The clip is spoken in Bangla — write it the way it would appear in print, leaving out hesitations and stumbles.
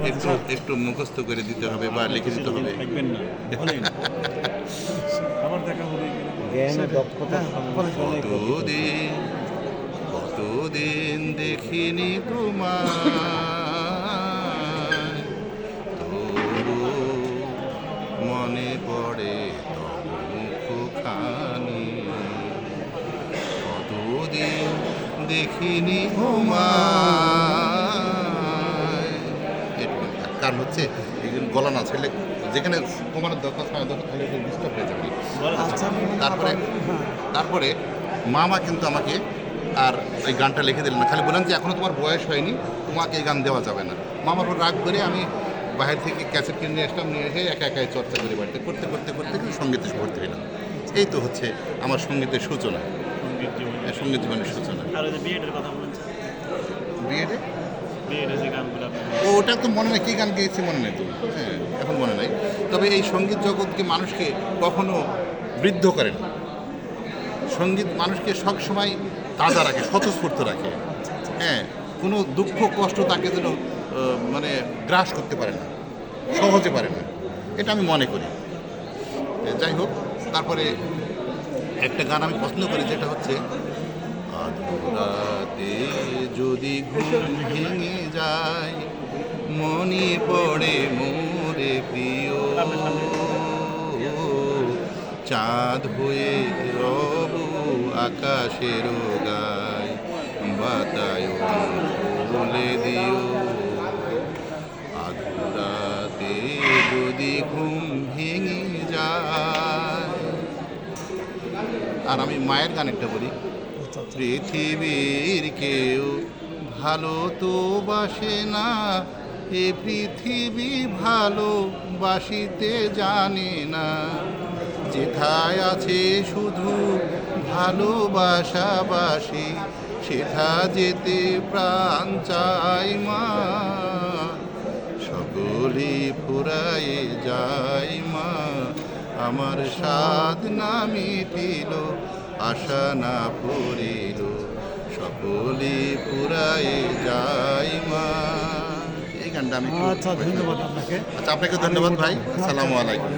একটু একটু মুখস্থ করে দিতে হবে বা লিখে দিতে হবে। থাকবেন না বলেন আবার দেখা হবে জ্ঞান ও দক্ষতা সংমিশ্রণে গঠিত। কতদিন কতদিন দেখিনি তোমায়, তবু মনে পড়ে তব মুখখানি। কতদিন দেখিনি তোমায়। এরকম কারণ হচ্ছে এগুলো গলা না ছেলে যেখানে তোমার দরকার হয় দরকার তাহলে ডিস্টার্ব হয়ে যাবে। আচ্ছা, তারপরে তারপরে মামা কিন্তু আমাকে আর ওই গানটা লিখে দিলেন না, খালি বললেন যে এখনও তোমার বয়স হয়নি, তোমাকে এই গান দেওয়া যাবে না। মামার উপর রাগ করে আমি বাইরে থেকে ক্যাসেট কিনে নিয়ে আসলাম, নিয়ে এসে একা একাই চর্চা করে বাড়িতে করতে করতে করতে কিন্তু সঙ্গীতে ভর্তি হলাম। এই তো হচ্ছে আমার সঙ্গীতের সূচনা, সঙ্গীত জীবনে। সঙ্গীত জীবনের সূচনা। আর ওই যে বিএডের কথা বলেন, বিয়েতে বিএডের যে গানগুলো আপনি ওটা তো মনে নেই, কী গান গেয়েছি মনে নেই তো, হ্যাঁ এখন মনে নাই। তবে এই সঙ্গীত জগৎকে মানুষকে কখনো বৃদ্ধ করে না, সঙ্গীত মানুষকে সবসময় তাজা রাখে, স্বতঃস্ফূর্ত রাখে। হ্যাঁ, কোনো দুঃখ কষ্ট তাকে যেন মানে গ্রাস করতে পারে না, সহজে পারে না, এটা আমি মনে করি। যাই হোক, তারপরে একটা গান আমি পছন্দ করি যেটা হচ্ছে আধরাতে যদি ঘুম ভেঙে যায়, মনে পড়ে মোরে প্রিয়, চাঁদ হয়ে রব আকাশের গায়, বাতায়ন বলে দিও। আধরাতে যদি ঘুম ভেঙে যায়। আর আমি মায়ের গান একটা বলি, পৃথিবীর কেউ ভালো তো বাসে না, এ পৃথিবী ভালো বাসিতে জানে না, যেথায় আছে শুধু ভালোবাসাবাসি, সেথা যেতে প্রাণ চাই মা, সকলে ফুরায়ে যায় মা, আমার সাধ না মিটিল, আশা না পড়িল, সকলে পুরায়ে যায় মা। এই গানটা আমি আচ্ছা, ধন্যবাদ আপনাকে। আচ্ছা, আপনাকে ধন্যবাদ ভাই। আসসালামু আলাইকুম।